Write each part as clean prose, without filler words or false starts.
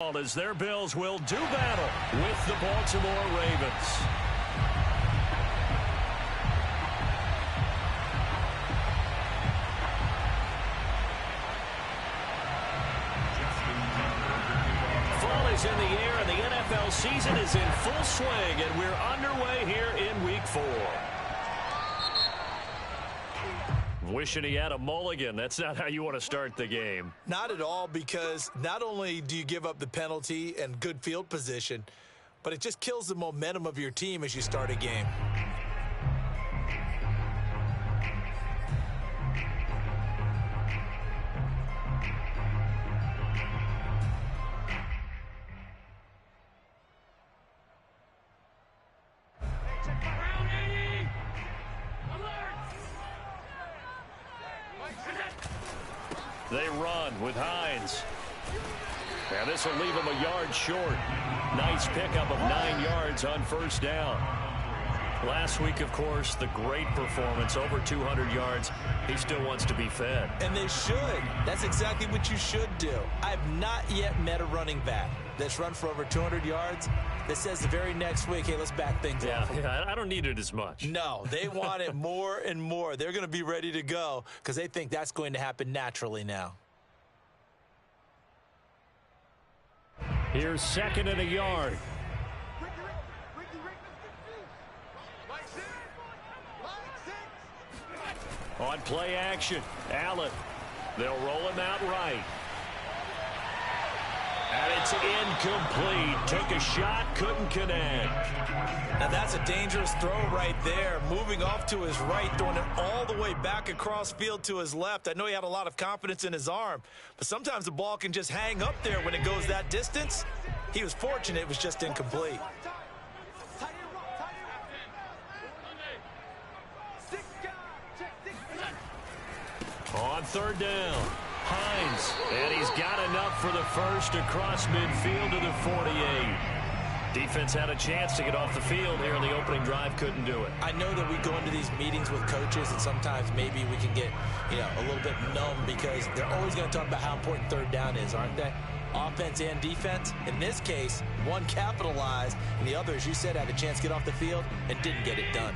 As their Bills will do battle with the Baltimore Ravens. Fall is in the air and the NFL season is in full swing, and we're underway here in Week 4. Wishing he had a mulligan. That's not how you want to start the game. Not at all, because not only do you give up the penalty and good field position, but it just kills the momentum of your team as you start a game. They run with Hines. And this will leave him a yard short. Nice pickup of 9 yards on first down. Last week, of course, the great performance, over 200 yards. He still wants to be fed. And they should. That's exactly what you should do. I've not yet met a running back that's run for over 200 yards that says the very next week, hey, let's back things up. Yeah, I don't need it as much. No, they want it more and more. They're going to be ready to go because they think that's going to happen naturally now. Here's second and a yard. On play action, Allen. They'll roll him out right. And it's incomplete. Took a shot, couldn't connect. Now that's a dangerous throw right there. Moving off to his right, throwing it all the way back across field to his left. I know he had a lot of confidence in his arm, but sometimes the ball can just hang up there when it goes that distance. He was fortunate it was just incomplete. On third down, Hines, and he's got enough for the first across midfield to the 48. Defense had a chance to get off the field here in the opening drive, couldn't do it. I know that we go into these meetings with coaches, and sometimes maybe we can get, a little bit numb because they're always going to talk about how important third down is, aren't they? Offense and defense. In this case, one capitalized, and the other, as you said, had a chance to get off the field and didn't get it done.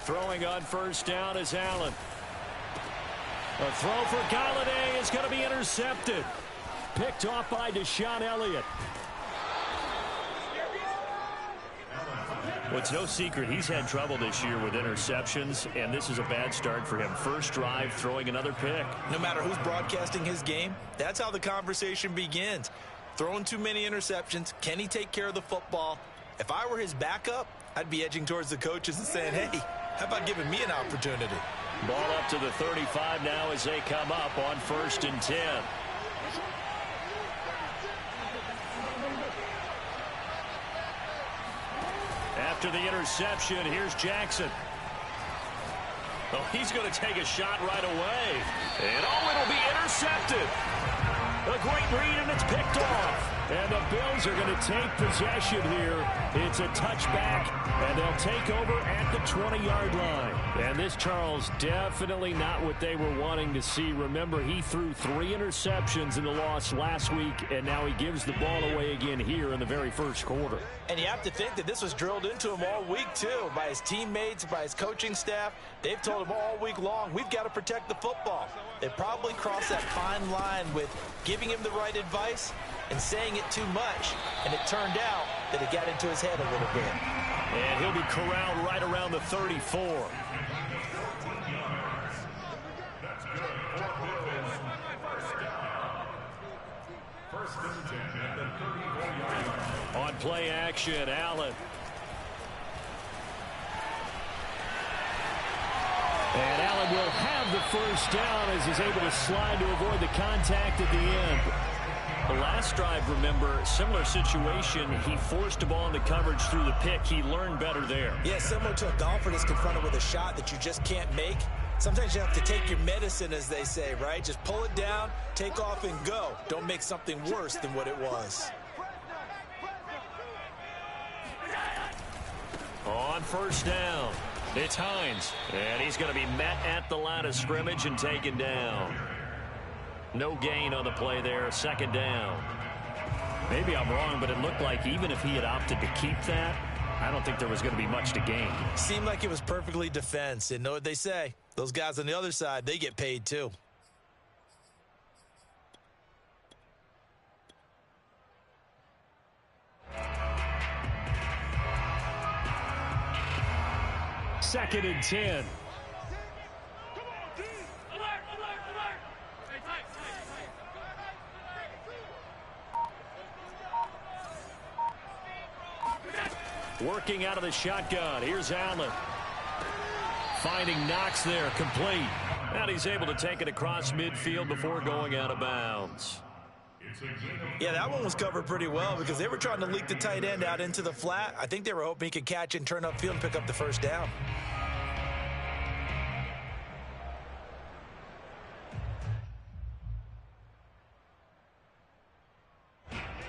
Throwing on first down is Allen. A throw for Galladay is going to be intercepted. Picked off by Deshaun Elliott. Well, it's no secret he's had trouble this year with interceptions, and this is a bad start for him. First drive, throwing another pick. No matter who's broadcasting his game, that's how the conversation begins. Throwing too many interceptions. Can he take care of the football? If I were his backup, I'd be edging towards the coaches and saying, hey, how about giving me an opportunity? Ball up to the 35 now as they come up on 1st and 10. After the interception, here's Jackson. Oh, he's going to take a shot right away. And, it'll be intercepted. A great read, and it's picked off. And the Bills are going to take possession here. It's a touchback, and they'll take over at the 20-yard line. And this, Charles, definitely not what they were wanting to see. Remember, he threw 3 interceptions in the loss last week, and now he gives the ball away again here in the very first quarter. And you have to think that this was drilled into him all week, too, by his teammates, by his coaching staff. They've told him all week long, we've got to protect the football. They probably crossed that fine line with giving him the right advice and saying it too much, and it turned out that it got into his head a little bit. And he'll be corralled right around the 34. On play action, Allen. And Allen will have the first down as he's able to slide to avoid the contact at the end. The last drive, remember, similar situation. He forced the ball into coverage through the pick. He learned better there. Yeah, similar to a golfer that's confronted with a shot that you just can't make. Sometimes you have to take your medicine, as they say, right? Just pull it down, take off, and go. Don't make something worse than what it was. On first down, it's Hines. And he's going to be met at the line of scrimmage and taken down. No gain on the play there, second down. Maybe I'm wrong, but it looked like even if he had opted to keep that, I don't think there was going to be much to gain. Seemed like it was perfectly defense. And know what they say? Those guys on the other side, they get paid too. Second and 10. Working out of the shotgun. Here's Allen. Finding Knox there, complete. And he's able to take it across midfield before going out of bounds. Yeah, that one was covered pretty well because they were trying to leak the tight end out into the flat. I think they were hoping he could catch and turn upfield and pick up the first down.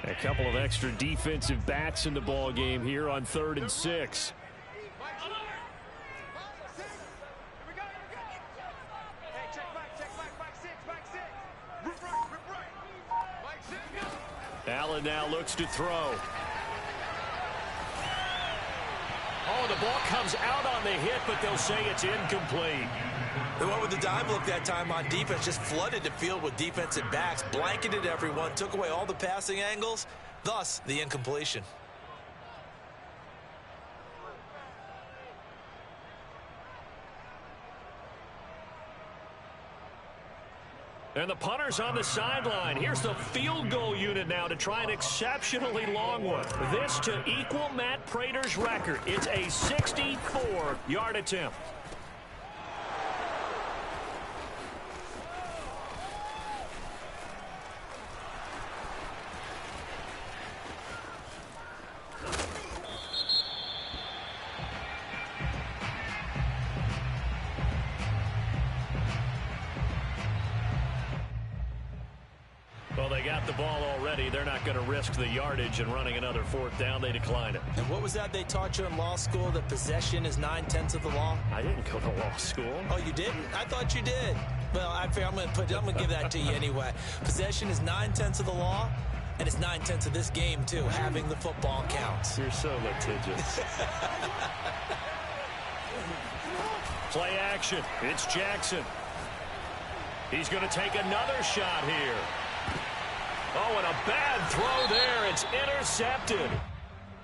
A couple of extra defensive backs in the ball game here on 3rd and 6. Allen now looks to throw. Oh, the ball comes out on the hit, but they'll say it's incomplete. They went with the dive look that time on defense, just flooded the field with defensive backs, blanketed everyone, took away all the passing angles, thus the incompletion. And the punter's on the sideline. Here's the field goal unit now to try an exceptionally long one. This to equal Matt Prater's record. It's a 64-yard attempt. Well, they got the ball already. They're not going to risk the yardage and running another 4th down. They decline it. And what was that they taught you in law school, that possession is 9/10 of the law? I didn't go to law school. Oh, you didn't? I thought you did. Well, I'm going to give that to you anyway. Possession is 9/10 of the law, and it's 9/10 of this game, too. Having the football counts. You're so litigious. Play action. It's Jackson. He's going to take another shot here. Oh, and a bad throw there. It's intercepted.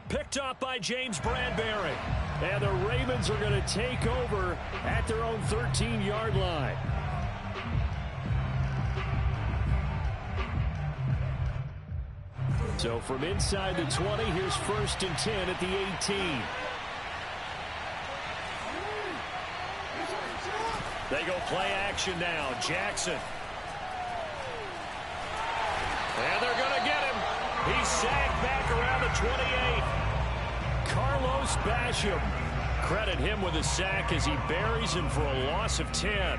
Picked up by James Bradbury. And the Ravens are going to take over at their own 13-yard line. So from inside the 20, here's 1st and 10 at the 18. They go play action now. Jackson. And they're going to get him. He's sagged back around the 28. Carlos Basham. Credit him with a sack as he buries him for a loss of 10.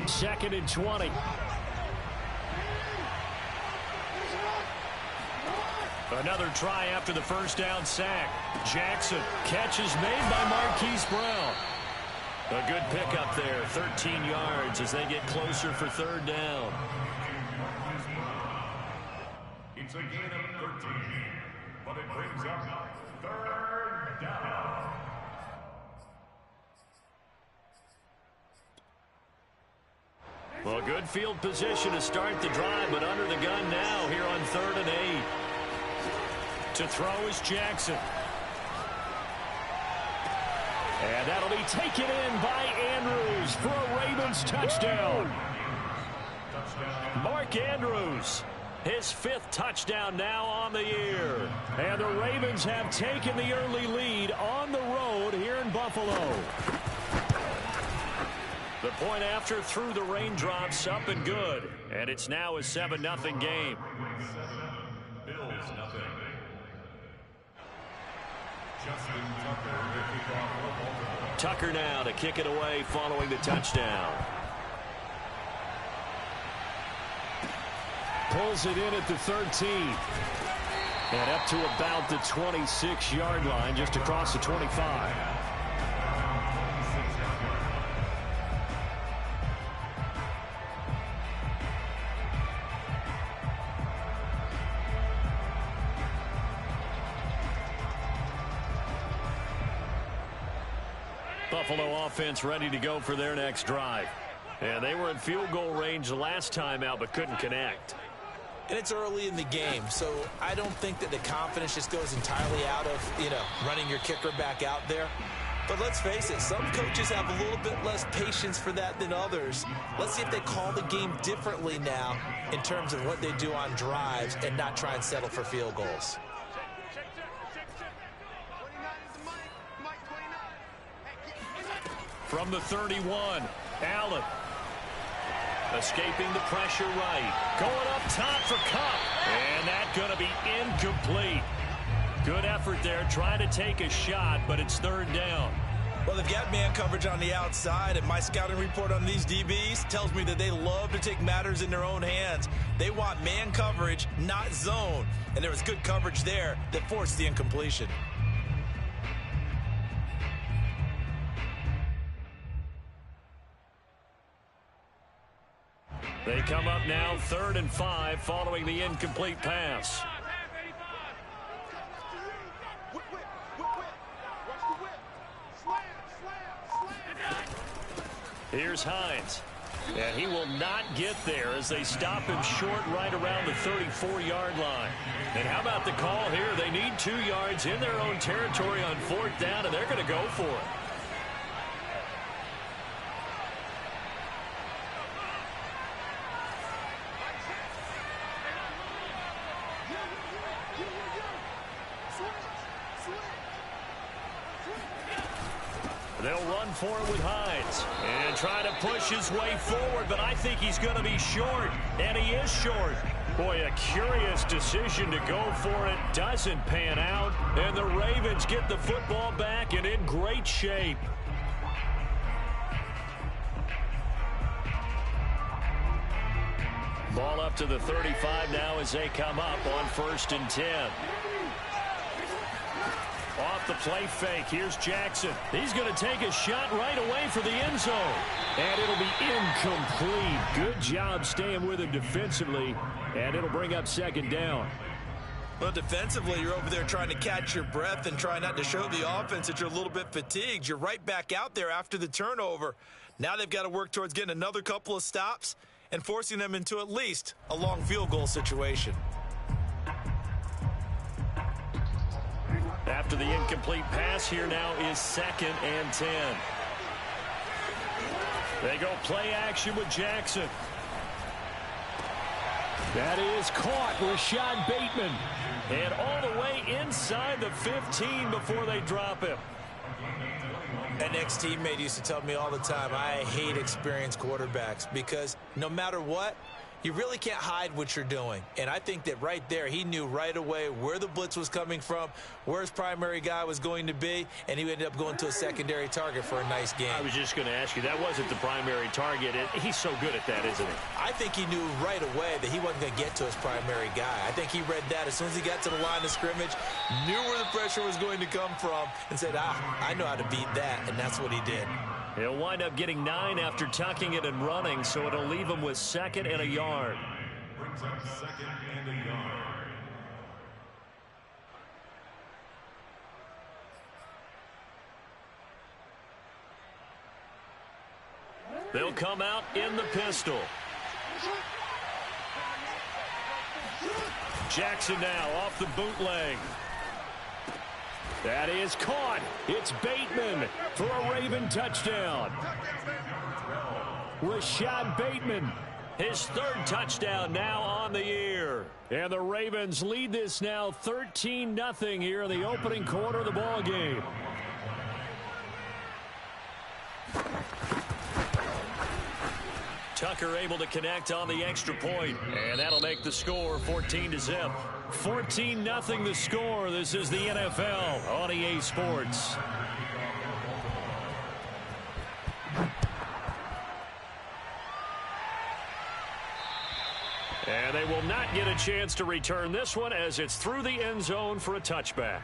Second and 20. Another try after the first down sack. Jackson. Catch is made by Marquise Brown. A good pickup there. 13 yards as they get closer for 3rd down. It's a gain of 13, but it brings up 3rd down. Well, good field position to start the drive, but under the gun now here on 3rd and 8. To throw is Jackson. And that'll be taken in by Andrews for a Ravens touchdown. Mark Andrews, his 5th touchdown now on the year. And the Ravens have taken the early lead on the road here in Buffalo. The point after through the raindrops, up and good. And it's now a 7-0 game. Bills nothing. Tucker now to kick it away following the touchdown. Pulls it in at the 13. And up to about the 26-yard line, just across the 25. Buffalo offense ready to go for their next drive. And they were in field goal range the last time out, but couldn't connect. And it's early in the game, so I don't think that the confidence just goes entirely out of, running your kicker back out there. But let's face it, some coaches have a little bit less patience for that than others. Let's see if they call the game differently now in terms of what they do on drives and not try and settle for field goals. From the 31, Allen. Escaping the pressure right. Going up top for Kupp. And that's going to be incomplete. Good effort there, trying to take a shot, but it's third down. Well, they've got man coverage on the outside, and my scouting report on these DBs tells me that they love to take matters in their own hands. They want man coverage, not zone. And there was good coverage there that forced the incompletion. They come up now 3rd and 5 following the incomplete pass. Here's Hines. And he will not get there as they stop him short right around the 34-yard line. And how about the call here? They need 2 yards in their own territory on 4th down, and they're going to go for it. They'll run for it with Hines and try to push his way forward, but I think he's going to be short, and he is short. Boy, a curious decision to go for it. Doesn't pan out, and the Ravens get the football back and in great shape. Ball up to the 35 now as they come up on 1st and 10. Off the play fake, here's Jackson. He's going to take a shot right away for the end zone. And it'll be incomplete. Good job staying with him defensively, and it'll bring up 2nd down. Well, defensively, you're over there trying to catch your breath and try not to show the offense that you're a little bit fatigued. You're right back out there after the turnover. Now they've got to work towards getting another couple of stops and forcing them into at least a long field goal situation. After the incomplete pass, here now is 2nd and 10. They go play action with Jackson. That is caught. Rashad Bateman. And all the way inside the 15 before they drop him. An ex-teammate used to tell me all the time, I hate experienced quarterbacks because no matter what, you really can't hide what you're doing. And I think that right there, he knew right away where the blitz was coming from, where his primary guy was going to be, and he ended up going to a secondary target for a nice game. I was just going to ask you, that wasn't the primary target. He's so good at that, isn't he? I think he knew right away that he wasn't going to get to his primary guy. I think he read that as soon as he got to the line of scrimmage, knew where the pressure was going to come from, and said, I know how to beat that, and that's what he did. He'll wind up getting 9 after tucking it and running, so it'll leave him with 2nd and a yard. Brings up 2nd and a yard. They'll come out in the pistol. Jackson now off the bootleg. That is caught. It's Bateman for a Raven touchdown. Rashad Bateman, his 3rd touchdown now on the year. And the Ravens lead this now 13-0 here in the opening quarter of the ball game. Tucker able to connect on the extra point, and that'll make the score 14-0. 14-0 the score. This is the NFL on EA Sports. And they will not get a chance to return this one as it's through the end zone for a touchback.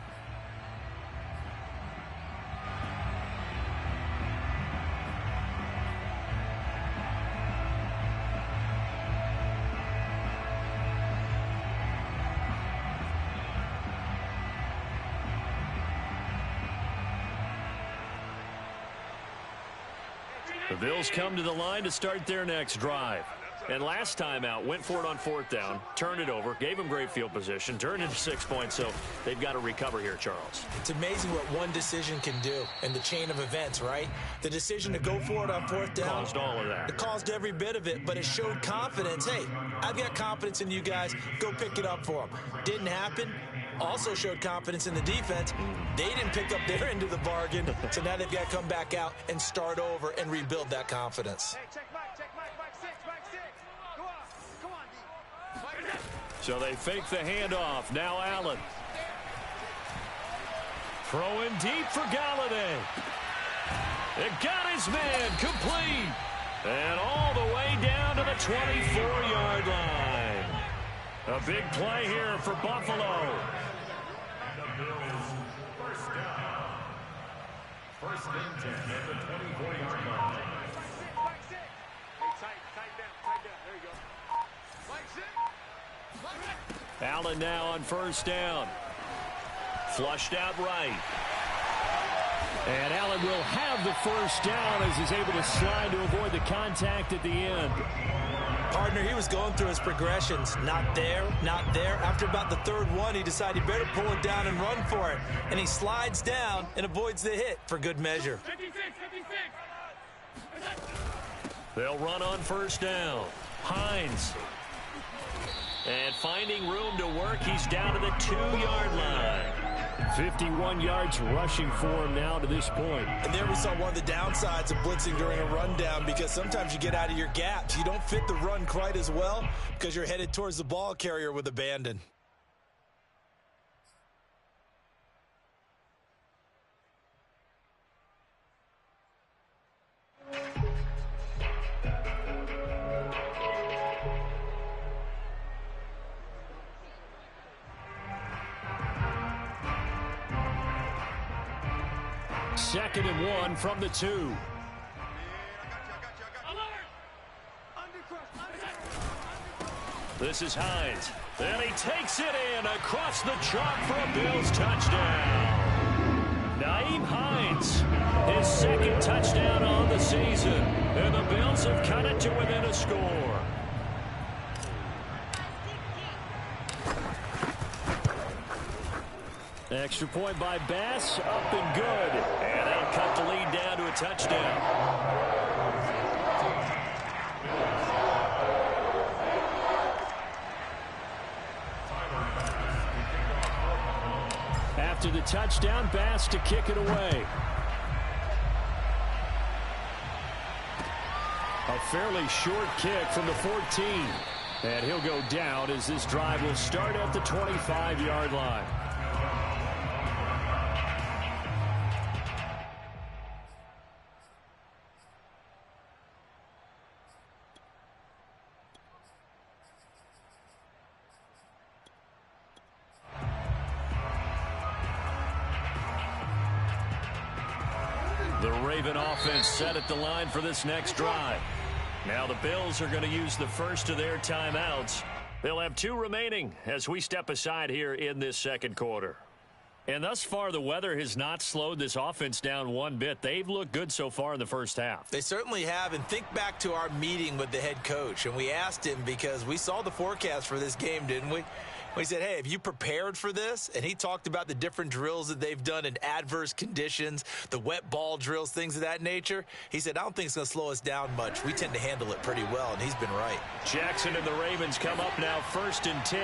The Bills come to the line to start their next drive. And last time out, went for it on 4th down, turned it over, gave them great field position, turned into 6 points, so they've got to recover here, Charles. It's amazing what one decision can do in the chain of events, right? The decision to go for it on 4th down. Caused all of that. It caused every bit of it, but it showed confidence. Hey, I've got confidence in you guys. Go pick it up for them. Didn't happen. Also showed confidence in the defense. They didn't pick up their end of the bargain, so now they've got to come back out and start over and rebuild that confidence. So they fake the handoff. Now Allen. Throwing deep for Galladay. It got his man complete. And all the way down to the 24-yard line. A big play here for Buffalo. First and 10 at the 24-yard line. Allen now on 1st down. Flushed out right. And Allen will have the 1st down as he's able to slide to avoid the contact at the end. Partner, he was going through his progressions. Not there, not there. After about the 3rd one, he decided he better pull it down and run for it. And he slides down and avoids the hit for good measure. 56. They'll run on 1st down. Hines. And finding room to work, he's down to the 2-yard line. 51 yards rushing for him now to this point. And there we saw one of the downsides of blitzing during a rundown, because sometimes you get out of your gaps. You don't fit the run quite as well because you're headed towards the ball carrier with abandon. Second and 1 from the 2. This is Hines. And he takes it in across the chalk for a Bills touchdown. Nyheim Hines, his 2nd touchdown on the season. And the Bills have cut it to within a score. Extra point by Bass, up and good. And they'll cut the lead down to a touchdown. After the touchdown, Bass to kick it away. A fairly short kick from the 14. And he'll go down as this drive will start at the 25-yard line. The Raven offense set at the line for this next drive. Now the Bills are going to use the first of their timeouts. They'll have 2 remaining as we step aside here in this 2nd quarter. And thus far, the weather has not slowed this offense down one bit. They've looked good so far in the first half. They certainly have. And think back to our meeting with the head coach. And we asked him, because we saw the forecast for this game, didn't we? We said, hey, have you prepared for this? And he talked about the different drills that they've done in adverse conditions, the wet ball drills, things of that nature. He said, I don't think it's going to slow us down much. We tend to handle it pretty well, and he's been right. Jackson and the Ravens come up now 1st and 10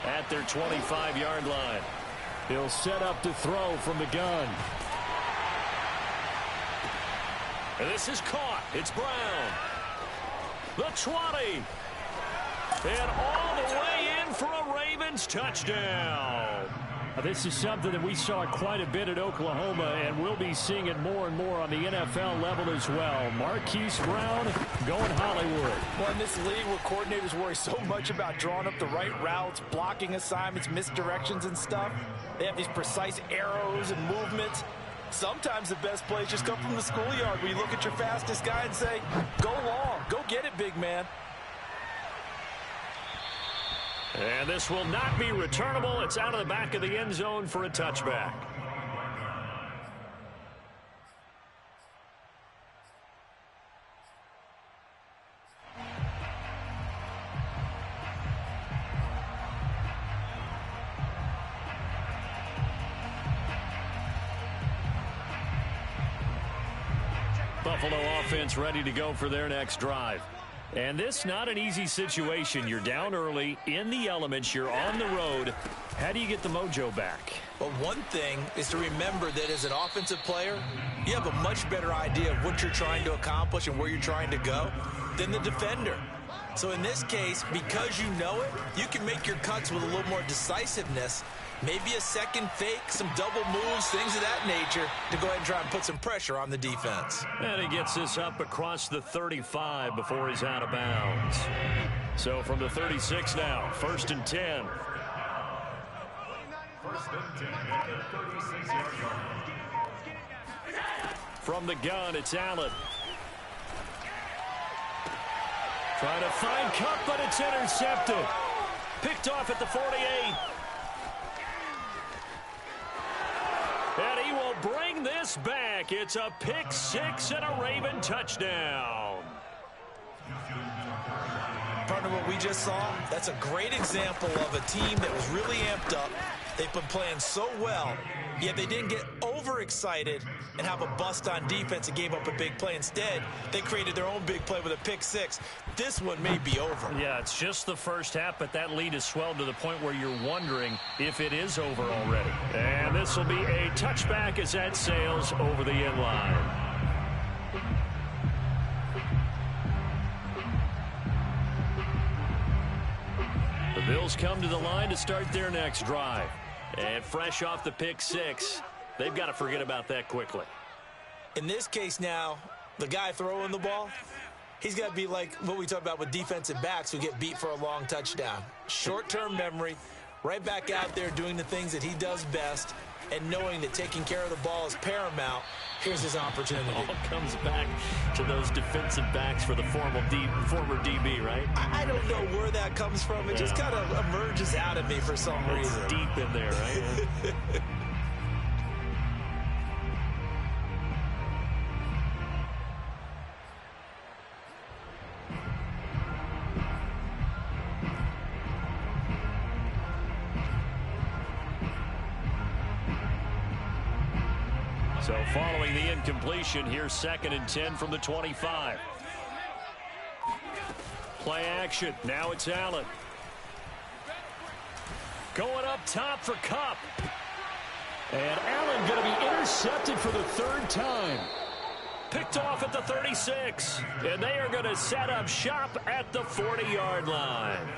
at their 25-yard line. He'll set up to throw from the gun. And this is caught. It's Brown. The 20. And all the way in. in for a Ravens touchdown. This is something that we saw quite a bit at Oklahoma, and we'll be seeing it more and more on the NFL level as well. Marquise Brown going Hollywood. Well, in this league where coordinators worry so much about drawing up the right routes, blocking assignments, misdirections and stuff, they have these precise arrows and movements. Sometimes the best plays just come from the schoolyard where you look at your fastest guy and say, go long, go get it, big man. And this will not be returnable. It's out of the back of the end zone for a touchback. Buffalo offense ready to go for their next drive. And this not an easy situation. You're down early, in the elements, you're on the road. How do you get the mojo back? Well, one thing is to remember that as an offensive player, you have a much better idea of what you're trying to accomplish and where you're trying to go than the defender. So in this case, because you know it, you can make your cuts with a little more decisiveness. Maybe a second fake, some double moves, things of that nature to go ahead and try and put some pressure on the defense. And he gets this up across the 35 before he's out of bounds. So from the 36 now, 1st and 10. 1st and 10 at the 36-yard line. From the gun, it's Allen. Trying to find Kupp, but it's intercepted. Picked off at the 48. And he will bring this back. It's a pick six and a Raven touchdown. Partner, what we just saw, that's a great example of a team that was really amped up. They've been playing so well, yet they didn't get overexcited and have a bust on defense and gave up a big play. Instead, they created their own big play with a pick six. This one may be over. Yeah, it's just the first half, but that lead has swelled to the point where you're wondering if it is over already. And this will be a touchback as that sails over the end line. The Bills come to the line to start their next drive. And fresh off the pick six, they've got to forget about that quickly. In this case now, the guy throwing the ball, he's got to be like what we talk about with defensive backs who get beat for a long touchdown. Short-term memory, right back out there doing the things that he does best, and knowing that taking care of the ball is paramount. Here's his opportunity. It all comes back to those defensive backs for the former DB, right? I don't know where that comes from. It just kind of emerges out of me for some reason. It's deep in there, right? So following the incompletion, here's 2nd and 10 from the 25. Play action. Now it's Allen. Going up top for Kupp. And Allen going to be intercepted for the 3rd time. Picked off at the 36. And they are going to set up shop at the 40-yard line.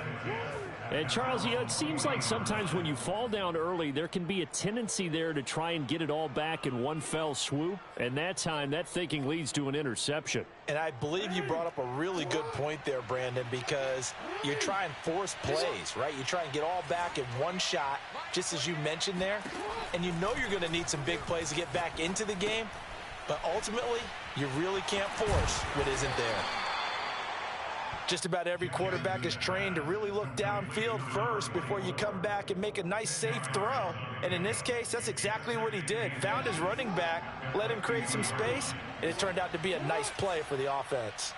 And, Charles, you know, it seems like sometimes when you fall down early, there can be a tendency there to try and get it all back in one fell swoop. And that time, that thinking leads to an interception. And I believe you brought up a really good point there, Brandon, because you try and force plays, right? You try and get all back in one shot, just as you mentioned there. And you know you're going to need some big plays to get back into the game. But ultimately, you really can't force what isn't there. Just about every quarterback is trained to really look downfield first before you come back and make a nice, safe throw. And in this case, that's exactly what he did. Found his running back, let him create some space, and it turned out to be a nice play for the offense.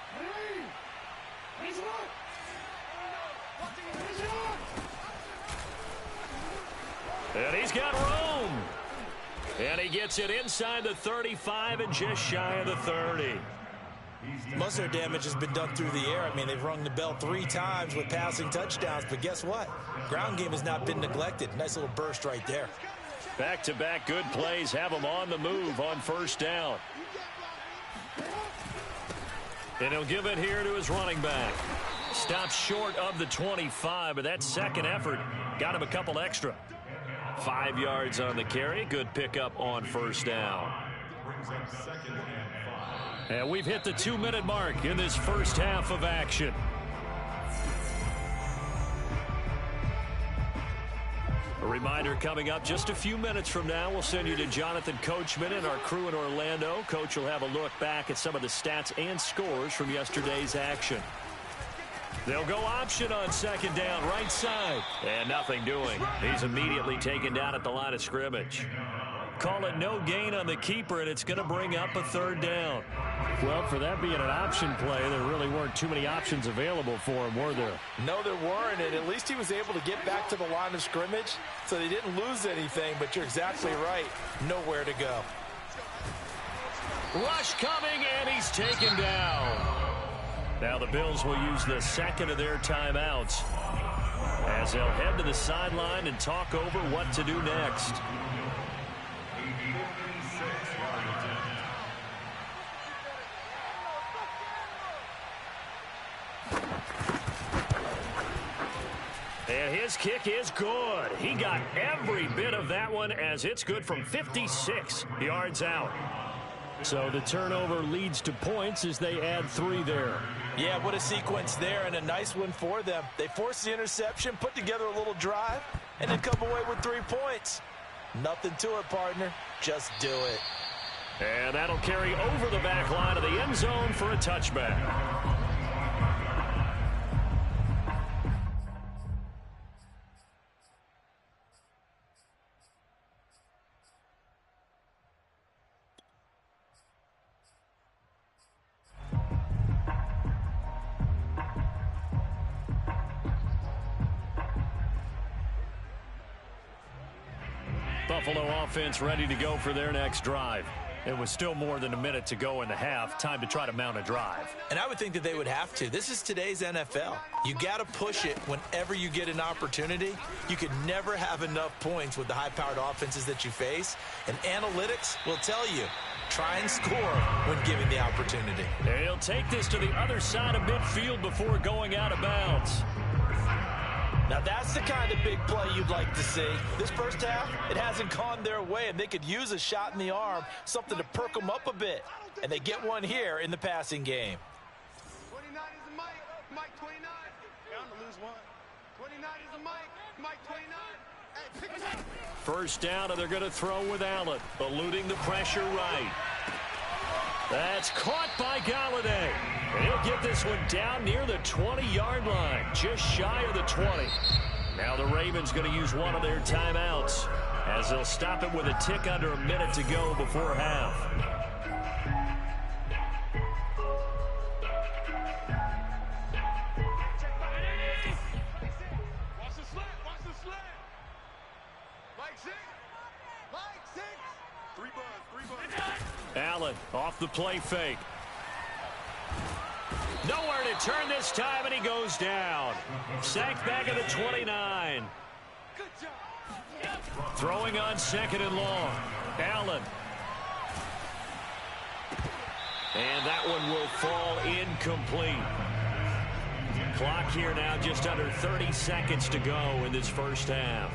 And he's got room. And he gets it inside the 35 and just shy of the 30. Most of their damage has been done through the air. I mean, they've rung the bell 3 times with passing touchdowns, but guess what? Ground game has not been neglected. Nice little burst right there. Back-to-back good plays have them on the move on 1st down. And he'll give it here to his running back. Stops short of the 25, but that second effort got him a couple extra. 5 yards on the carry. Good pickup on first down. And we've hit the 2-minute mark in this first half of action. A reminder coming up just a few minutes from now, we'll send you to Jonathan Coachman and our crew in Orlando. Coach will have a look back at some of the stats and scores from yesterday's action. They'll go option on second down, right side. And nothing doing. He's immediately taken down at the line of scrimmage. Call it no gain on the keeper, and it's going to bring up a third down. Well, for that being an option play, there really weren't too many options available for him, were there? No, there weren't, and at least he was able to get back to the line of scrimmage, so they didn't lose anything, but you're exactly right. Nowhere to go. Rush coming, and he's taken down. Now the Bills will use the second of their timeouts as they'll head to the sideline and talk over what to do next. And his kick is good. He got every bit of that one as it's good from 56 yards out. So the turnover leads to points as they add 3 there. Yeah, what a sequence there, and a nice one for them. They forced the interception, put together a little drive, and then come away with 3 points. Nothing to it, partner. Just do it. And that'll carry over the back line of the end zone for a touchback. Buffalo offense ready to go for their next drive. It was still more than a minute to go in the half. Time to try to mount a drive. And I would think that they would have to. This is today's NFL. You got to push it whenever you get an opportunity. You could never have enough points with the high-powered offenses that you face. And analytics will tell you, try and score when given the opportunity. And he'll take this to the other side of midfield before going out of bounds. Now that's the kind of big play you'd like to see. This first half, it hasn't gone their way, and they could use a shot in the arm, something to perk them up a bit. And they get one here in the passing game. 29 is a Mike. Mike 29. Bound to lose one. 29 is a Mike. Mike 29. Hey, pick it up. First down, and they're going to throw with Allen, eluding the pressure right. That's caught by Galladay. And he'll get this one down near the 20-yard line, just shy of the 20. Now the Ravens going to use one of their timeouts as they'll stop it with a tick under a minute to go before half. Watch the slant. Watch the slant. Mike 6. Mike 6. 3 buns. Allen off the play fake. Nowhere to turn this time, and he goes down. Sacked back at the 29. Good job. Throwing on second and long. Allen. And that one will fall incomplete. Clock here now just under 30 seconds to go in this first half.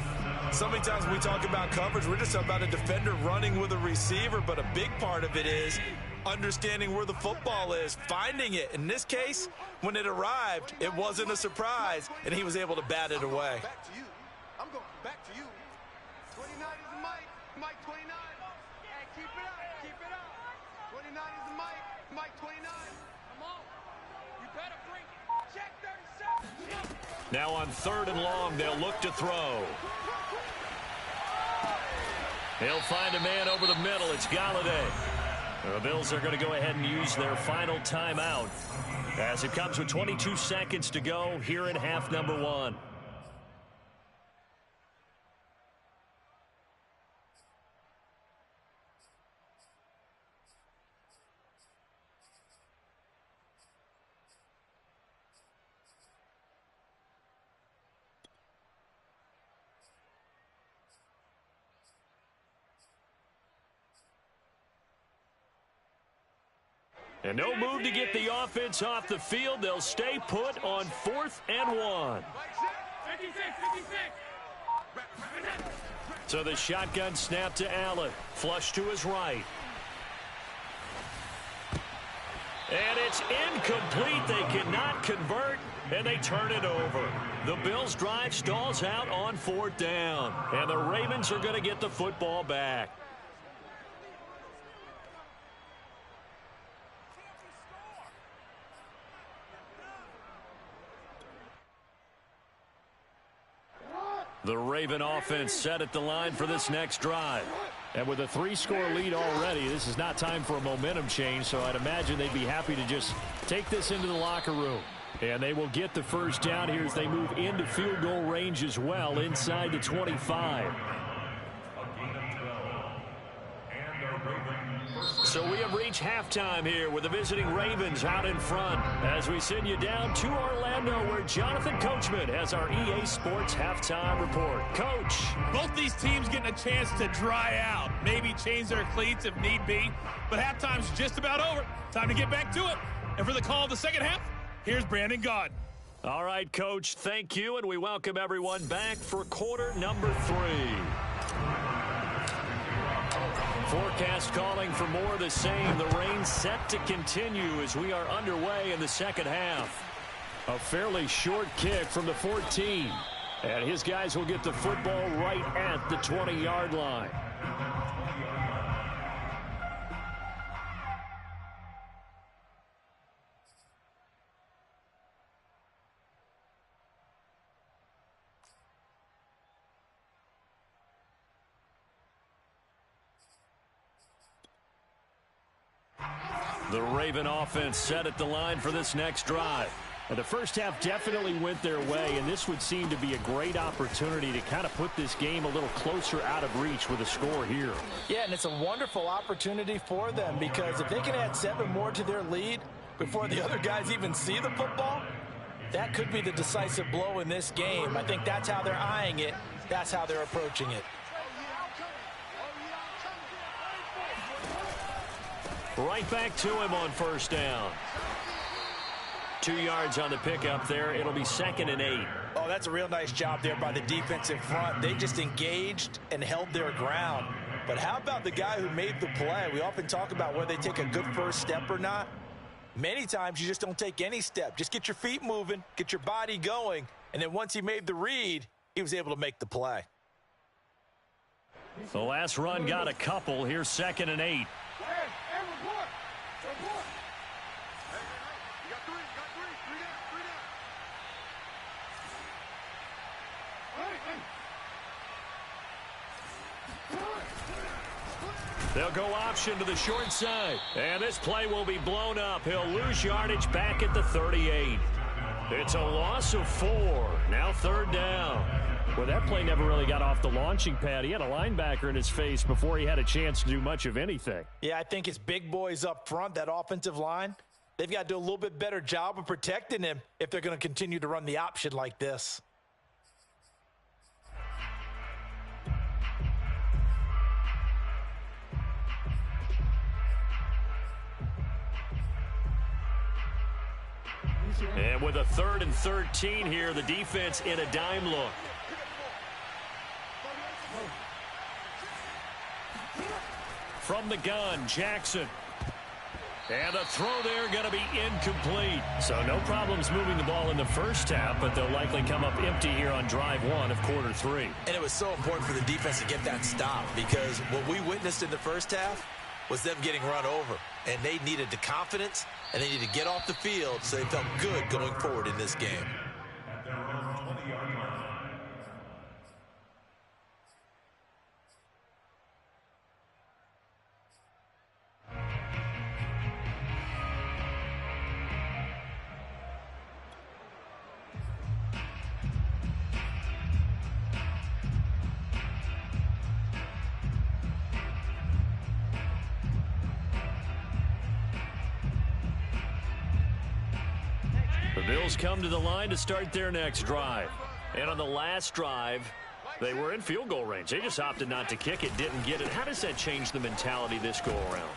So many times when we talk about coverage, we're just about a defender running with a receiver, but a big part of it is understanding where the football is, finding it. In this case, when it arrived, it wasn't a surprise, and he was able to bat it away. Back to you. I'm going back to you. 29 is a Mike. Mike 29. Hey, keep it up. Keep it up. 29 is a Mike. Mike 29. Come on. You better bring it. Check 37. Now on third and long, they'll look to throw. They'll find a man over the middle. It's Galladay. The Bills are going to go ahead and use their final timeout as it comes with 22 seconds to go here in half number 1. And no move to get the offense off the field. They'll stay put on 4th and 1. So the shotgun snap to Allen. Flush to his right. And it's incomplete. They cannot convert, and they turn it over. The Bills' drive stalls out on 4th down, and the Ravens are going to get the football back. The Raven offense set at the line for this next drive. And with a 3-score lead already, this is not time for a momentum change, so I'd imagine they'd be happy to just take this into the locker room. And they will get the first down here as they move into field goal range as well, inside the 25. So we have reached halftime here with the visiting Ravens out in front as we send you down to Orlando where Jonathan Coachman has our EA Sports halftime report. Coach. Both these teams getting a chance to dry out, maybe change their cleats if need be, but halftime's just about over. Time to get back to it. And for the call of the second half, here's Brandon Gaudin. All right, Coach, thank you, and we welcome everyone back for quarter number 3. Forecast calling for more of the same. The rain set to continue as we are underway in the second half. A fairly short kick from the 14. And his guys will get the football right at the 20-yard line. The Raven offense set at the line for this next drive. And the first half definitely went their way, and this would seem to be a great opportunity to kind of put this game a little closer out of reach with a score here. Yeah, and it's a wonderful opportunity for them because if they can add 7 more to their lead before the other guys even see the football, that could be the decisive blow in this game. I think that's how they're eyeing it. That's how they're approaching it. Right back to him on first down. 2 yards on the pickup there. It'll be 2nd and 8. Oh, that's a real nice job there by the defensive front. They just engaged and held their ground. But how about the guy who made the play? We often talk about whether they take a good first step or not. Many times you just don't take any step. Just get your feet moving, get your body going, and then once he made the read, he was able to make the play. The last run got a couple. Here's 2nd and 8. They'll go option to the short side. And this play will be blown up. He'll lose yardage back at the 38. It's a loss of 4. Now 3rd down. Well, that play never really got off the launching pad. He had a linebacker in his face before he had a chance to do much of anything. Yeah, I think it's big boys up front, that offensive line. They've got to do a little bit better job of protecting him if they're going to continue to run the option like this. And with a 3rd and 13 here, the defense in a dime look. From the gun, Jackson. And the throw there going to be incomplete. So no problems moving the ball in the first half, but they'll likely come up empty here on drive 1 of quarter 3. And it was so important for the defense to get that stop because what we witnessed in the first half was them getting run over. And they needed the confidence, and they needed to get off the field so they felt good going forward in this game. Bills come to the line to start their next drive. And on the last drive, they were in field goal range. They just opted not to kick it, didn't get it. How does that change the mentality this go around?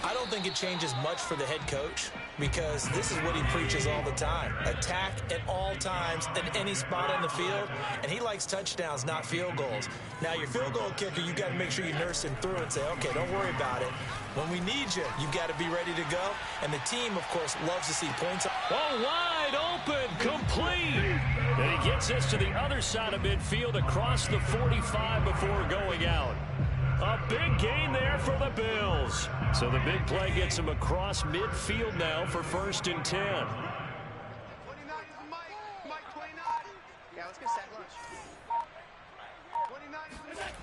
I don't think it changes much for the head coach because this is what he preaches all the time. Attack at all times in any spot on the field, and he likes touchdowns, not field goals. Now, your field goal kicker, you got to make sure you nurse him through and say, okay, don't worry about it. When we need you, you got to be ready to go. And the team, of course, loves to see points. Oh, wide open, complete. And he gets this to the other side of midfield across the 45 before going out. A big gain there for the Bills. So the big play gets him across midfield now for 1st and 10. 29 is Mike. Mike 29. Yeah, let's go set lunch. 29 is Mike.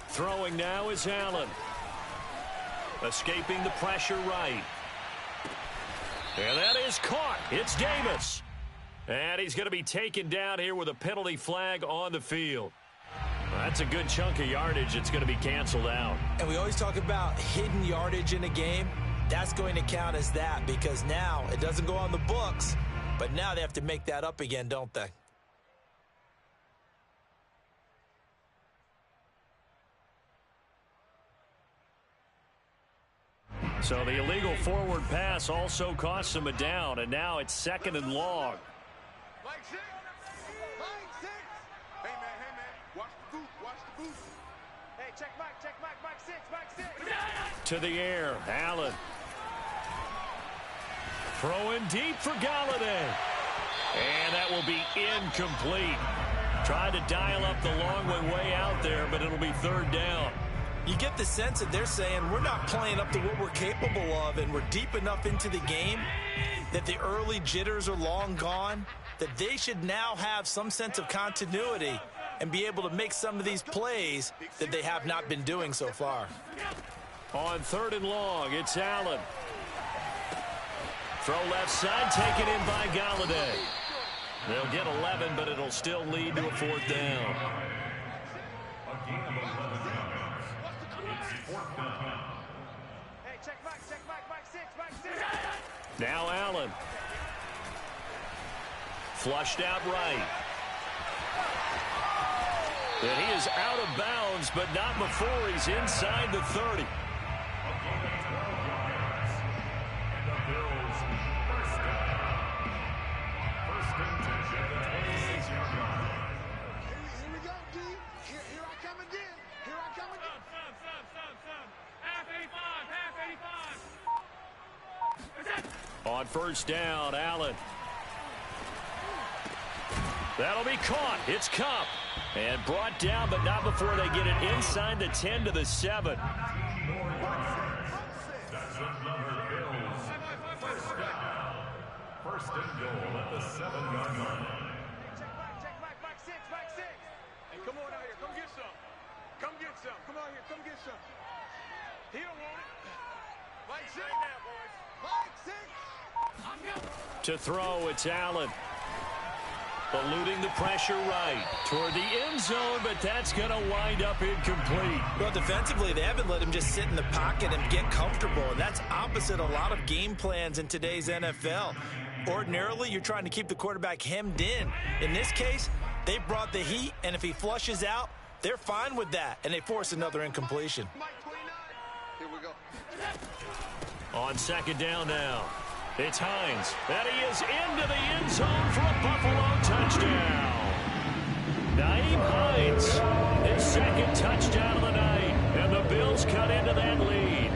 Throwing now is Allen. Escaping the pressure right. And that is caught. It's Davis. And he's going to be taken down here with a penalty flag on the field. That's a good chunk of yardage. It's going to be canceled out. And we always talk about hidden yardage in a game. That's going to count as that because now it doesn't go on the books, but now they have to make that up again, don't they? So the illegal forward pass also costs him a down, and now it's 2nd and long. Mike 6. Mike 6. Hey, man. Watch the boot. Watch the boot. Hey, check Mike. Mike 6. Mike 6. To the air, Allen. Throwing deep for Galladay. And that will be incomplete. Tried to dial up the long way out there, but it'll be 3rd down. You get the sense that they're saying we're not playing up to what we're capable of, and we're deep enough into the game that the early jitters are long gone, that they should now have some sense of continuity and be able to make some of these plays that they have not been doing so far. On 3rd and long, it's Allen. Throw left side, taken in by Galladay. They'll get 11, but it'll still lead to a 4th down. Hey, check Mike 6. Mike 6. Now Allen. Flushed out right. And he is out of bounds, but not before he's inside the 30. On 1st down, Allen. That'll be caught. It's Kupp. And brought down, but not before they get it inside the 10 to the 7. That's another Bills. 1st and goal at the 7-yard line. Check Mike 6. Hey, come on out here. Come get some. Come get some. Come out here. Come get some. He don't want it. Mike 6. Mike 6. To throw, it's Allen. Eluding the pressure right toward the end zone, but that's going to wind up incomplete. Well, defensively, they haven't let him just sit in the pocket and get comfortable, and that's opposite a lot of game plans in today's NFL. Ordinarily, you're trying to keep the quarterback hemmed in. In this case, they brought the heat, and if he flushes out, they're fine with that, and they force another incompletion. Mike 29. Here we go. On 2nd down now, it's Hines. And he is into the end zone for a Buffalo touchdown. Nyheim Hines, his 2nd touchdown of the night. And the Bills cut into that lead.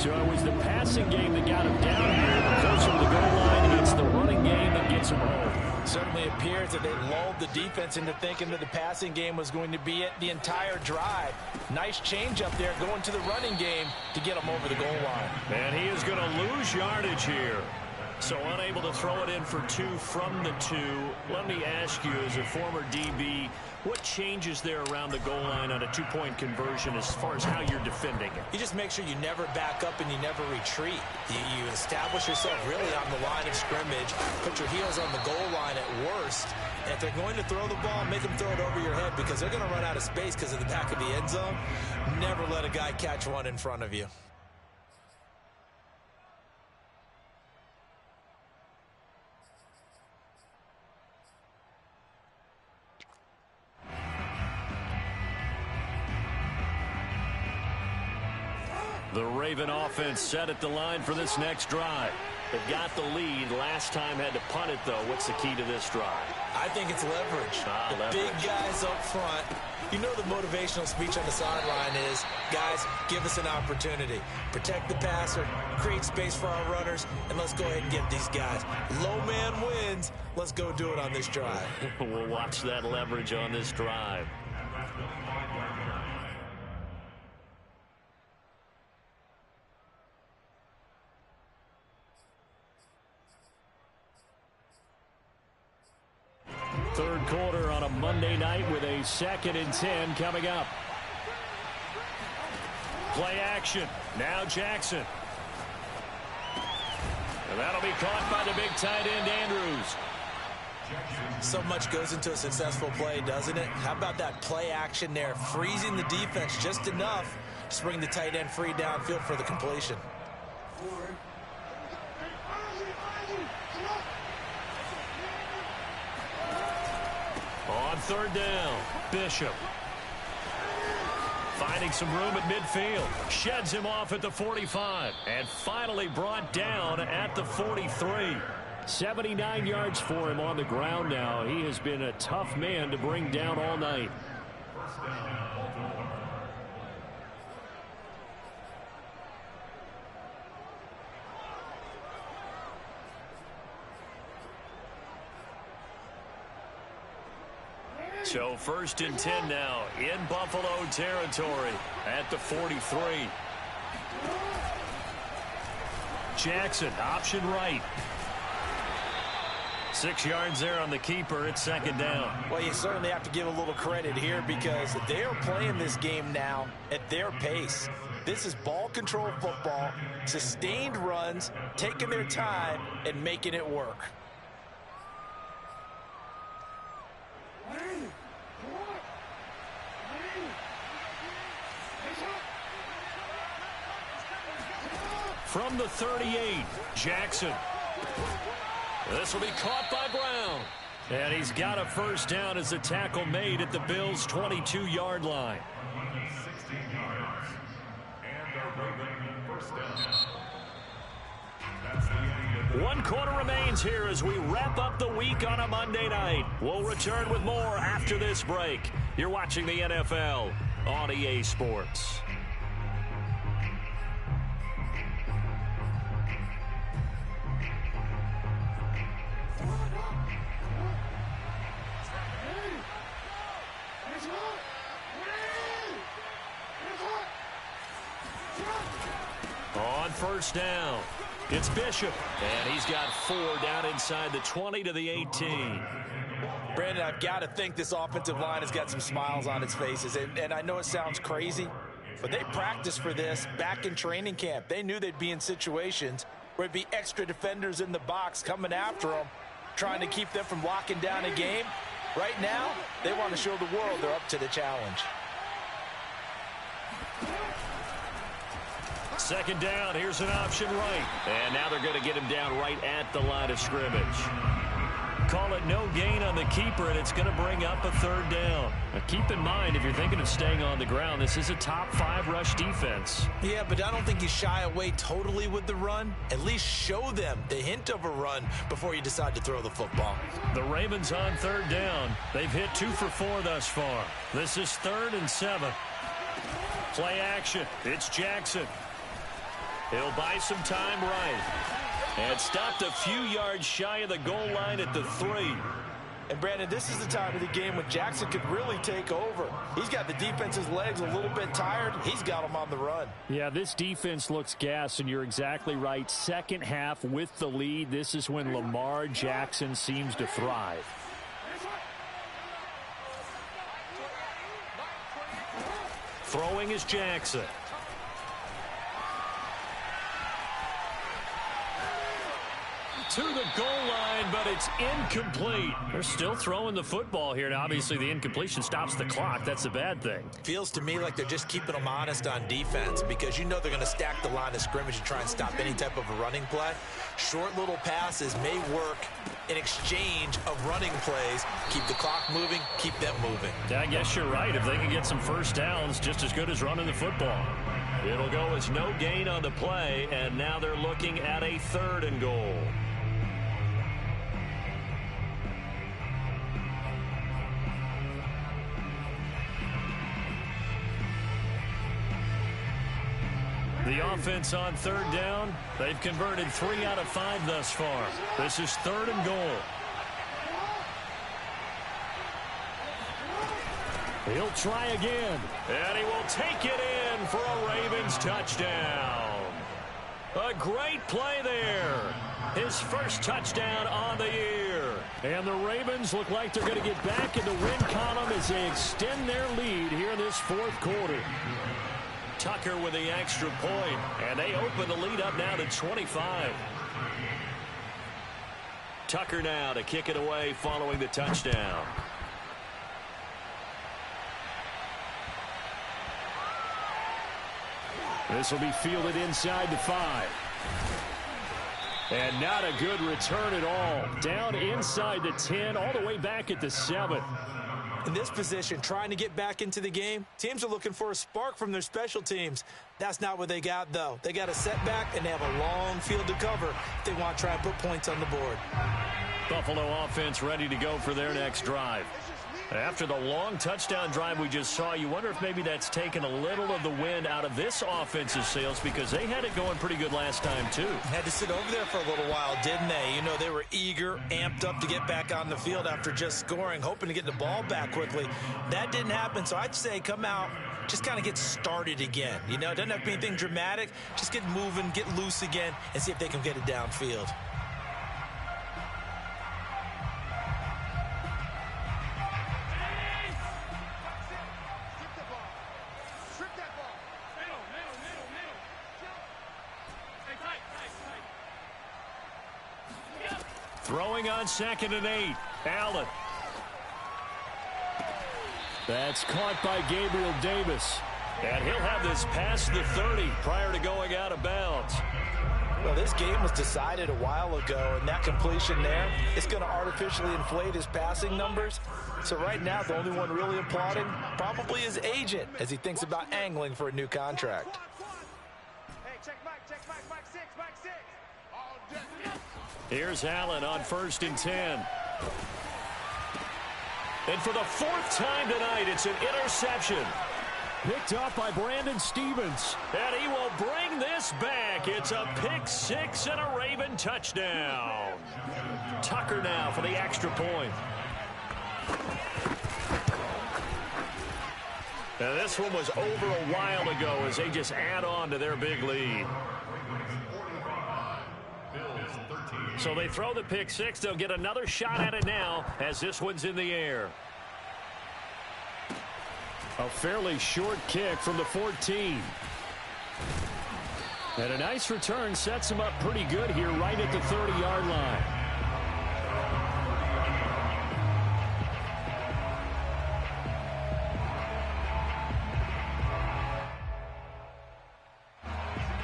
So it was the passing game that got him down here, closer to the goal line. It's the running game that gets him home. Certainly appears that they lulled the defense into thinking that the passing game was going to be it the entire drive. Nice change up there going to the running game to get them over the goal line. And he is going to lose yardage here. So unable to throw it in for 2 from the 2. Let me ask you, as a former DB, what changes there around the goal line on a 2-point conversion as far as how you're defending it? You just make sure you never back up and you never retreat. You establish yourself really on the line of scrimmage, put your heels on the goal line at worst. And if they're going to throw the ball, make them throw it over your head because they're going to run out of space because of the back of the end zone. Never let a guy catch one in front of you. The The Raven offense set at the line for this next drive. They've got the lead. Last time had to punt it, though. What's the key to this drive? I think it's leverage. The big guys up front. You know the motivational speech on the sideline is, guys, give us an opportunity. Protect the passer, create space for our runners, and let's go ahead and get these guys. Low man wins. Let's go do it on this drive. We'll watch that leverage on this drive. Third quarter on a Monday night with a 2nd and 10 coming up. Play action. Now Jackson. And that'll be caught by the big tight end, Andrews. So much goes into a successful play, doesn't it? How about that play action there? Freezing the defense just enough to bring the tight end free downfield for the completion. On third down, Bishop. Finding some room at midfield. Sheds him off at the 45. And finally brought down at the 43. 79 yards for him on the ground now. He has been a tough man to bring down all night. So 1st and 10 now in Buffalo territory at the 43. Jackson, option right. 6 yards there on the keeper. It's 2nd down. Well, you certainly have to give a little credit here because they're playing this game now at their pace. This is ball control football, sustained runs, taking their time and making it work. From the 38, Jackson. This will be caught by Brown. And he's got a 1st down as the tackle made at the Bills' 22-yard line. 16 yards. And a Raven 1st down. That's the end of 1 quarter remains here as we wrap up the week on a Monday night. We'll return with more after this break. You're watching the NFL on EA Sports. On 1st down, it's Bishop, and he's got 4 down inside the 20 to the 18. Brandon, I've got to think this offensive line has got some smiles on its faces, and I know it sounds crazy, but they practiced for this back in training camp. They knew they'd be in situations where it'd be extra defenders in the box coming after them, trying to keep them from locking down a game. Right now, they want to show the world they're up to the challenge. 2nd down, here's an option right. And now they're going to get him down right at the line of scrimmage. Call it no gain on the keeper, and it's going to bring up a 3rd down. Now keep in mind, if you're thinking of staying on the ground, this is a top 5 rush defense. Yeah, but I don't think you shy away totally with the run. At least show them the hint of a run before you decide to throw the football. The Ravens on 3rd down. They've hit 2 for 4 thus far. This is 3rd and 7. Play action. It's Jackson. He'll buy some time right. And stopped a few yards shy of the goal line at the 3. And, Brandon, this is the time of the game when Jackson could really take over. He's got the defense's legs a little bit tired. He's got them on the run. Yeah, this defense looks gassed, and you're exactly right. 2nd half with the lead. This is when Lamar Jackson seems to thrive. Throwing is Jackson. To the goal line, but it's incomplete. They're still throwing the football here. Now, obviously, the incompletion stops the clock. That's a bad thing. Feels to me like they're just keeping them honest on defense because you know they're going to stack the line of scrimmage and try and stop any type of a running play. Short little passes may work in exchange of running plays. Keep the clock moving, keep them moving. Yeah, I guess you're right. If they can get some 1st downs, just as good as running the football. It'll go as no gain on the play, and now they're looking at a 3rd and goal. The offense on 3rd down, they've converted 3 out of 5 thus far. This is 3rd and goal. He'll try again. And he will take it in for a Ravens touchdown. A great play there. His first touchdown on the year. And the Ravens look like they're going to get back in the win column as they extend their lead here in this 4th quarter. Tucker with the extra point, and they open the lead up now to 25. Tucker now to kick it away following the touchdown. This will be fielded inside the 5. And not a good return at all. Down inside the 10, all the way back at the 7. In this position, trying to get back into the game, teams are looking for a spark from their special teams. That's not what they got, though. They got a setback, and they have a long field to cover if they want to try and put points on the board. Buffalo offense ready to go for their next drive. After the long touchdown drive we just saw, you wonder if maybe that's taken a little of the wind out of this offensive sails, because they had it going pretty good last time, too. Had to sit over there for a little while, didn't they? You know, they were eager, amped up to get back on the field after just scoring, hoping to get the ball back quickly. That didn't happen, so I'd say come out, just kind of get started again. You know, it doesn't have to be anything dramatic. Just get moving, get loose again, and see if they can get it downfield. Throwing on 2nd and 8. Allen. That's caught by Gabriel Davis. And he'll have this past the 30 prior to going out of bounds. Well, this game was decided a while ago, and that completion there, it's going to artificially inflate his passing numbers. So right now, the only one really applauding probably his agent as he thinks about angling for a new contract. Hey, check Mike 6, Mike 6. All day. Here's Allen on 1st and 10. And for the 4th time tonight, it's an interception. Picked up by Brandon Stephens. And he will bring this back. It's a pick 6 and a Raven touchdown. Tucker now for the extra point. Now this one was over a while ago as they just add on to their big lead. So they throw the pick 6. They'll get another shot at it now as this one's in the air. A fairly short kick from the 14. And a nice return sets him up pretty good here right at the 30-yard line.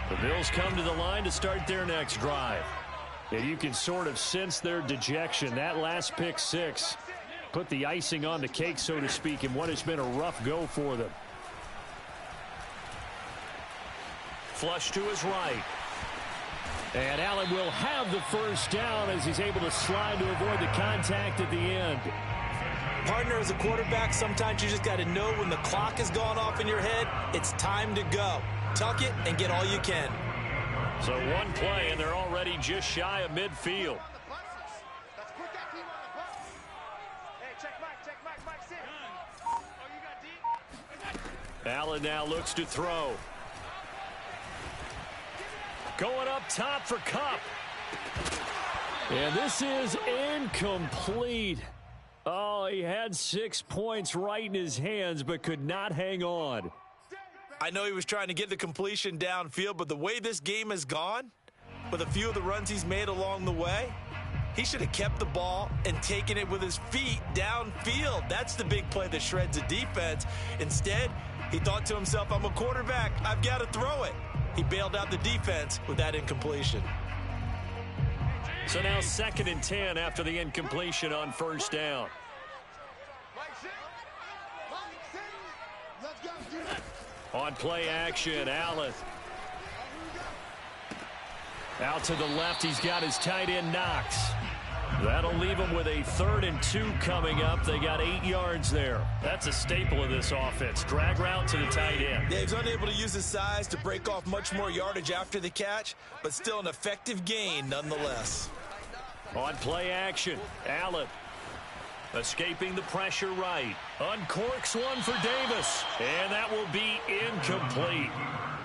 The Bills come to the line to start their next drive. And you can sort of sense their dejection. That last pick 6 put the icing on the cake, so to speak, in what has been a rough go for them. Flush to his right. And Allen will have the first down as he's able to slide to avoid the contact at the end. Partner, as a quarterback, sometimes you just got to know when the clock has gone off in your head, it's time to go. Tuck it and get all you can. So one play, and they're already just shy of midfield. Allen now looks to throw. Going up top for Kupp. And this is incomplete. Oh, he had 6 points right in his hands, but could not hang on. I know he was trying to get the completion downfield, but the way this game has gone, with a few of the runs he's made along the way, he should have kept the ball and taken it with his feet downfield. That's the big play that shreds a defense. Instead, he thought to himself, I'm a quarterback, I've got to throw it. He bailed out the defense with that incompletion. So now 2nd and 10 after the incompletion on first down. On play action, Allen. Out to the left, he's got his tight end Knox. That'll leave him with a 3rd and 2 coming up. They got 8 yards there. That's a staple of this offense. Drag route to the tight end. Dave's unable to use his size to break off much more yardage after the catch, but still an effective gain nonetheless. On play action, Allen. Escaping the pressure right. Uncorks one for Davis. And that will be incomplete.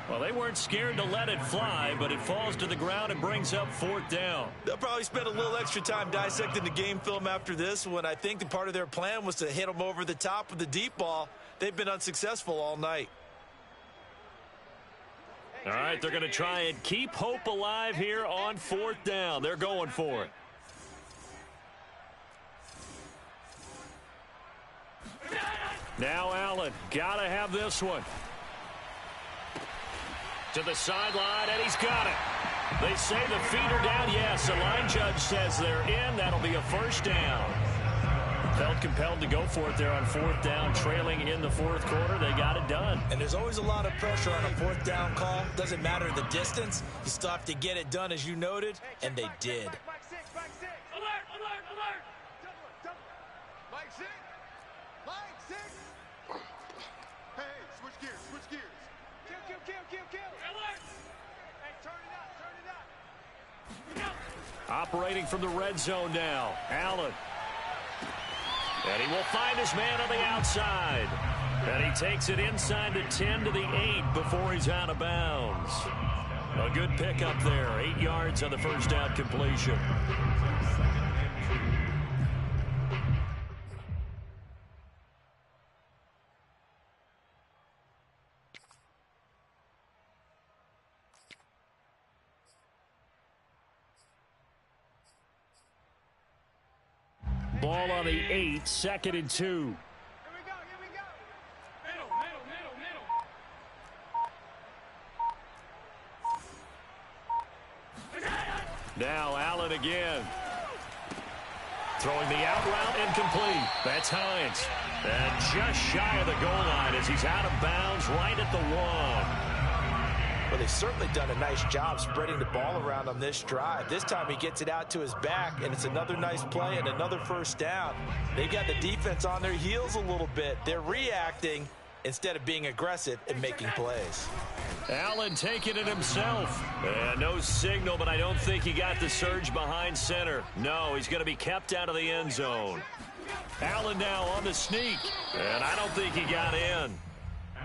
Well, they weren't scared to let it fly, but it falls to the ground and brings up 4th down. They'll probably spend a little extra time dissecting the game film after this, when I think the part of their plan was to hit them over the top with the deep ball. They've been unsuccessful all night. All right, they're going to try and keep hope alive here on 4th down. They're going for it. Now Allen, got to have this one. To the sideline, and he's got it. They say the feet are down. Yes, the line judge says they're in. That'll be a 1st down. Felt compelled to go for it there on 4th down, trailing in the 4th quarter. They got it done. And there's always a lot of pressure on a 4th down call. Doesn't matter the distance. You still have to get it done, as you noted, and they did. Alert, alert, alert. Mike 6. Mike 6. Hey, switch gears, switch gears. Kill. Alert. Hey, turn it up. Operating from the red zone now, Allen. And he will find his man on the outside. And he takes it inside the 10 to the 8 before he's out of bounds. A good pickup there. 8 yards on the 1st down completion. Ball on the 8, 2nd and 2. Here we go. Middle. Now Allen again. Throwing the out route, incomplete. That's Hines. And just shy of the goal line as he's out of bounds right at the 1. Well, they've certainly done a nice job spreading the ball around on this drive. This time he gets it out to his back, and it's another nice play and another 1st down. They've got the defense on their heels a little bit. They're reacting instead of being aggressive and making plays. Allen taking it himself. No signal, but I don't think he got the surge behind center. No, he's going to be kept out of the end zone. Allen now on the sneak, and I don't think he got in.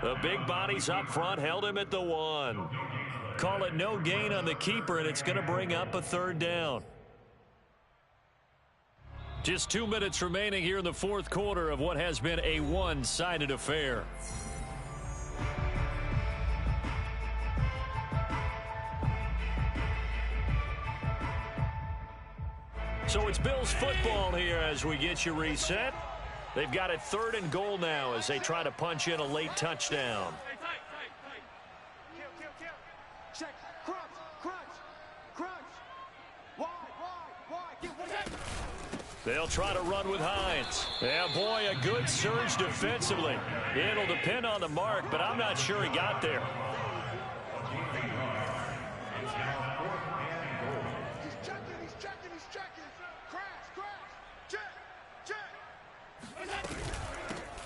The big bodies up front held him at the 1. Call it no gain on the keeper, and it's going to bring up a 3rd down. Just 2 minutes remaining here in the 4th quarter of what has been a one-sided affair. So it's Bills football here as we get you reset. They've got it 3rd and goal now as they try to punch in a late touchdown. Kill. Check. Crunch. Wide. Get one. They'll try to run with Hines. Yeah, boy, a good surge defensively. It'll depend on the mark, but I'm not sure he got there. He's checking. Crash. Check.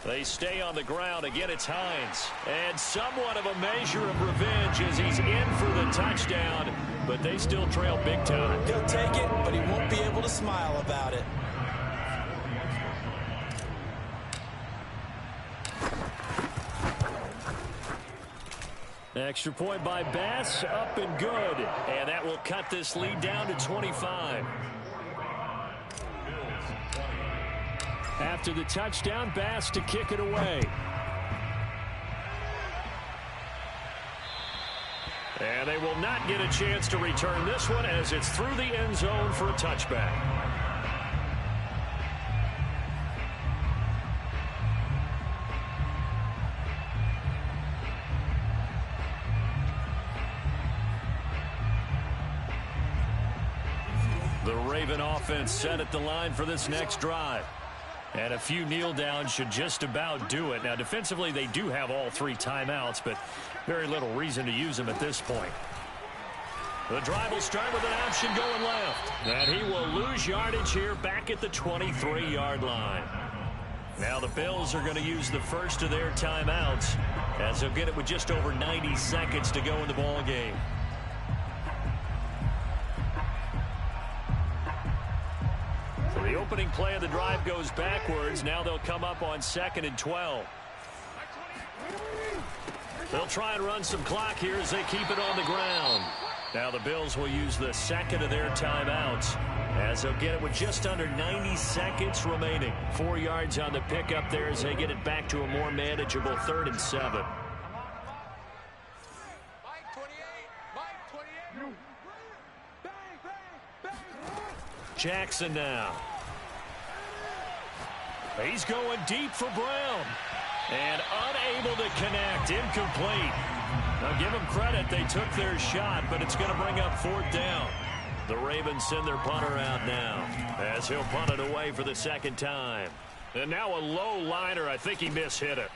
They stay on the ground. Again, it's Hines. And somewhat of a measure of revenge as he's in for the touchdown, but they still trail big time. He'll take it, but he won't be able to smile about it. Extra point by Bass, up and good. And that will cut this lead down to 25. After the touchdown, Bass to kick it away. And they will not get a chance to return this one as it's through the end zone for a touchback. The Raven offense set at the line for this next drive. And a few kneel downs should just about do it. Now, defensively, they do have all 3 timeouts, but very little reason to use them at this point. The drive will start with an option going left. And he will lose yardage here back at the 23-yard line. Now the Bills are going to use the first of their timeouts as they'll get it with just over 90 seconds to go in the ball game. So the opening play of the drive goes backwards. Now they'll come up on 2nd and 12. They'll try and run some clock here as they keep it on the ground. Now the Bills will use the second of their timeouts as they'll get it with just under 90 seconds remaining. 4 yards on the pickup there as they get it back to a more manageable 3rd and 7. Jackson now. He's going deep for Brown. And unable to connect. Incomplete. Now give them credit. They took their shot, but it's going to bring up 4th down. The Ravens send their punter out now as he'll punt it away for the 2nd time. And now a low liner. I think he mishit it.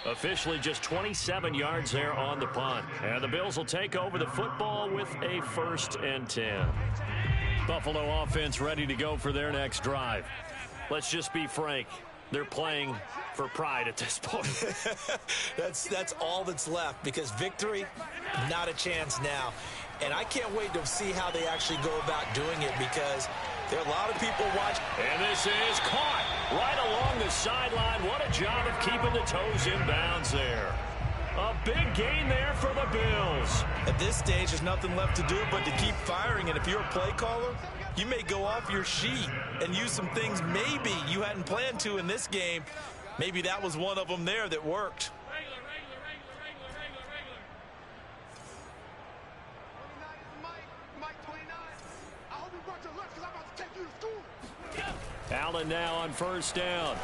Officially just 27 yards there on the punt. And the Bills will take over the football with a 1st and 10. Buffalo offense ready to go for their next drive. Let's just be frank. They're playing for pride at this point. That's all that's left because victory, not a chance now. And I can't wait to see how they actually go about doing it because there are a lot of people watching. And this is caught right along the sideline. What a job of keeping the toes in bounds there. A big gain there for the Bills. At this stage, there's nothing left to do but to keep firing. And if you're a play caller, you may go off your sheet and use some things maybe you hadn't planned to in this game. Maybe that was one of them there that worked. Allen now on 1st down.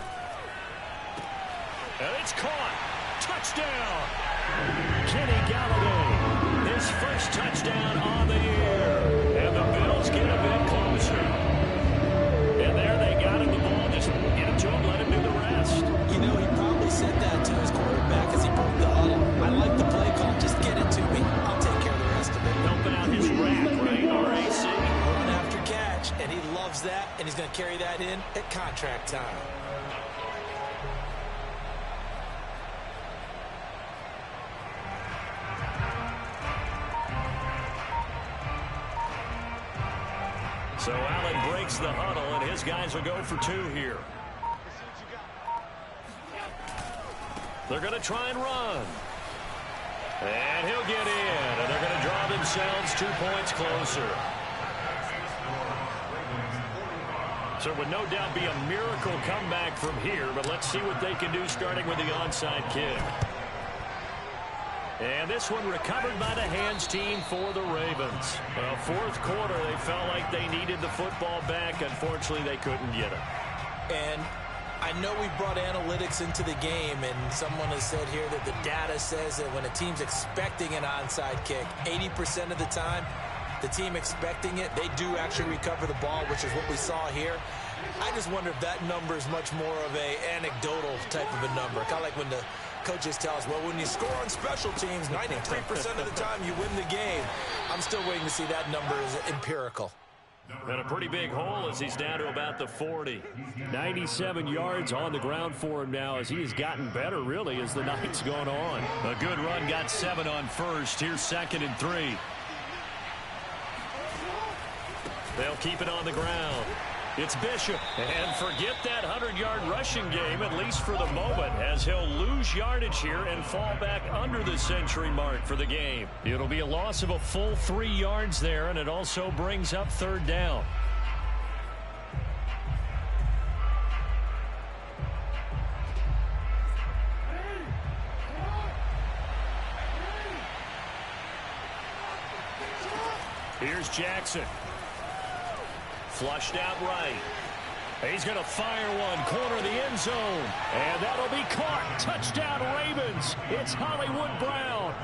And it's caught. Touchdown. Kenny Galladay. His first touchdown on the year. And the Bills get a bit closer. And there they got him the ball. Just get it to him, let him do the rest. You know, he probably said that to his quarterback as he broke the huddle. I like the play call. Just get it to me. I'll take care of the rest of it. Helping out his rack, right? RAC. Run after catch. And he loves that. And he's going to carry that in at contract time. So Allen breaks the huddle, and his guys will go for 2 here. They're going to try and run. And he'll get in, and they're going to draw themselves 2 points closer. So it would no doubt be a miracle comeback from here, but let's see what they can do starting with the onside kick. And this one recovered by the hands team for the Ravens. Well, 4th quarter, they felt like they needed the football back. Unfortunately, they couldn't get it. And I know we brought analytics into the game, and someone has said here that the data says that when a team's expecting an onside kick, 80% of the time, the team expecting it, they do actually recover the ball, which is what we saw here. I just wonder if that number is much more of an anecdotal type of a number. Kind of like when the coaches tell us, well, when you score on special teams, 93% of the time you win the game. I'm still waiting to see that number is empirical. And a pretty big hole as he's down to about the 40. 97 yards on the ground for him now as he has gotten better, really, as the night's gone on. A good run, got 7 on 1st. Here's 2nd and 3. They'll keep it on the ground. It's Bishop. And forget that 100-yard rushing game, at least for the moment, as he'll lose yardage here and fall back under the century mark for the game. It'll be a loss of a full 3 yards there, and it also brings up 3rd down. Here's Jackson. Flushed out right. He's going to fire one, corner of the end zone. And that'll be caught. Touchdown, Ravens. It's Hollywood Brown.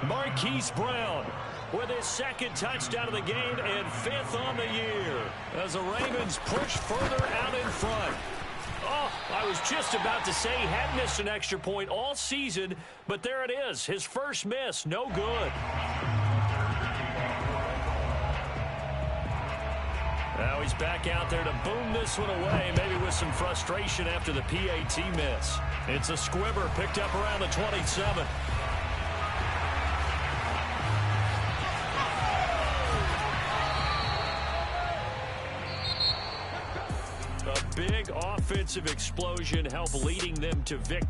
Marquise Brown with his second touchdown of the game and 5th on the year as the Ravens push further out in front. Oh, I was just about to say he had missed an extra point all season, but there it is. His first miss, no good. Now he's back out there to boom this one away, maybe with some frustration after the PAT miss. It's a squibber picked up around the 27. A big offensive explosion helped leading them to victory.